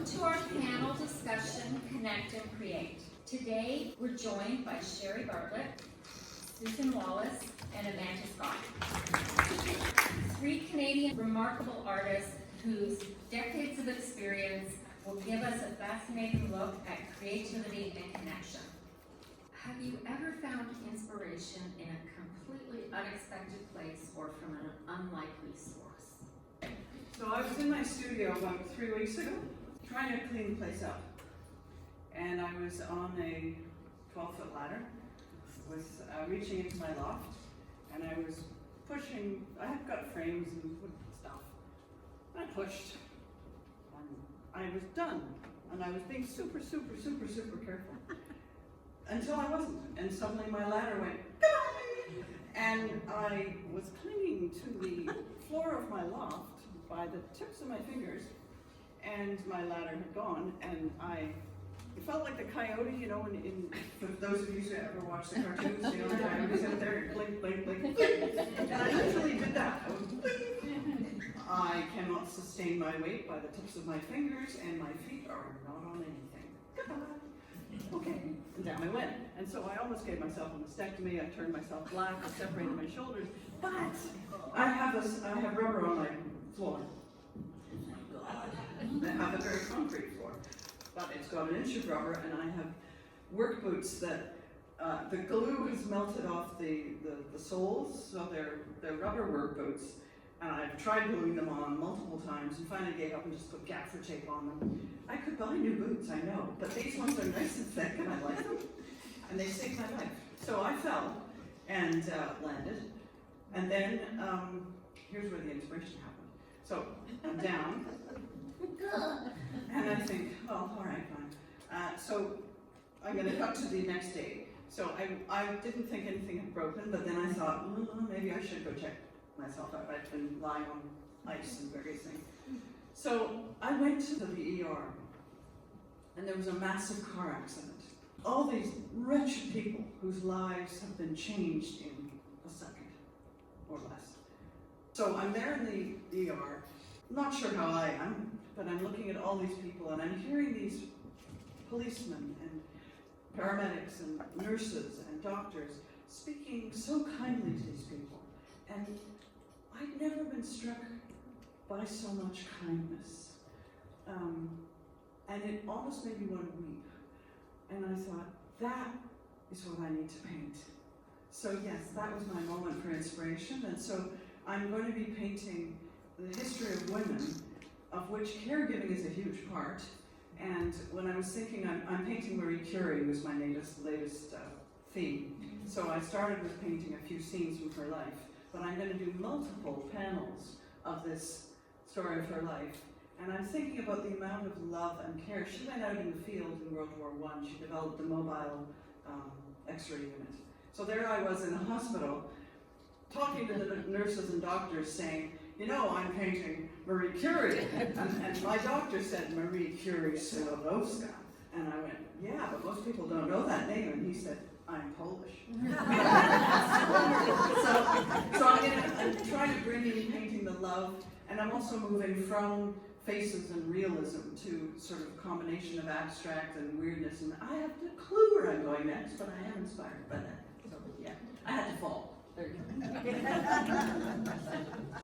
to our panel discussion, Connect and Create. Today, we're joined by Sherry Bartlett, Susan Wallace, and Amanta Scott. Three Canadian remarkable artists whose decades of experience will give us a fascinating look at creativity and connection. Have you ever found inspiration in a completely unexpected place or from an unlikely source? So I was in my studio about 3 weeks ago, trying to clean the place up. And I was on a 12-foot ladder, with reaching into my loft, and I was pushing. I have got frames and wood stuff. I pushed, and I was done, and I was being super careful. Until I wasn't, and suddenly my ladder went, and I was clinging to the floor of my loft by the tips of my fingers, and my ladder had gone, and it felt like the coyote, you know, for those of you who ever watch the cartoons, you know, the coyotes out there, blink, blink, blink, and I literally did that. I cannot sustain my weight by the tips of my fingers, and my feet are not on anything. Goodbye. Okay, and down I went. And so I almost gave myself a mastectomy. I turned myself black, I separated my shoulders, but I have rubber on my floor. I have a very concrete floor, but it's got an inch of rubber, and I have work boots that the glue has melted off the soles, so they're rubber work boots, and I've tried gluing them on multiple times and finally gave up and just put gaffer tape on them. I could buy new boots, I know, but these ones are nice and thick and I like them, and they saved my life. So I fell and landed, and then here's where the inspiration happened. So I'm down, and I think, well, all right, fine. So I'm going to cut to the next day. So I didn't think anything had broken, but then I thought, maybe I should go check myself out. I've been lying on ice and various things. So I went to the ER, and there was a massive car accident. All these wretched people whose lives have been changed in a second or less. So I'm there in the ER, not sure how I am, but I'm looking at all these people, and I'm hearing these policemen and paramedics and nurses and doctors speaking so kindly to these people. And I'd never been struck by so much kindness. And it almost made me want to weep. And I thought, that is what I need to paint. So yes, that was my moment for inspiration. And so I'm going to be painting the history of women, of which caregiving is a huge part. And when I was thinking, I'm painting Marie Curie, was my latest theme. So I started with painting a few scenes from her life, but I'm going to do multiple panels of this story of her life. And I'm thinking about the amount of love and care. She went out in the field in World War I. She developed the mobile X-ray unit. So there I was in a hospital, talking to the nurses and doctors, saying, you know, I'm painting Marie Curie. And my doctor said, Marie Curie Skłodowska. And I went, yeah, but most people don't know that name. And he said, I'm Polish. so I'm trying to bring in painting the love, and I'm also moving from faces and realism to sort of a combination of abstract and weirdness. And I have no clue where I'm going next, but I am inspired by that. So yeah, I had to fall. There you go.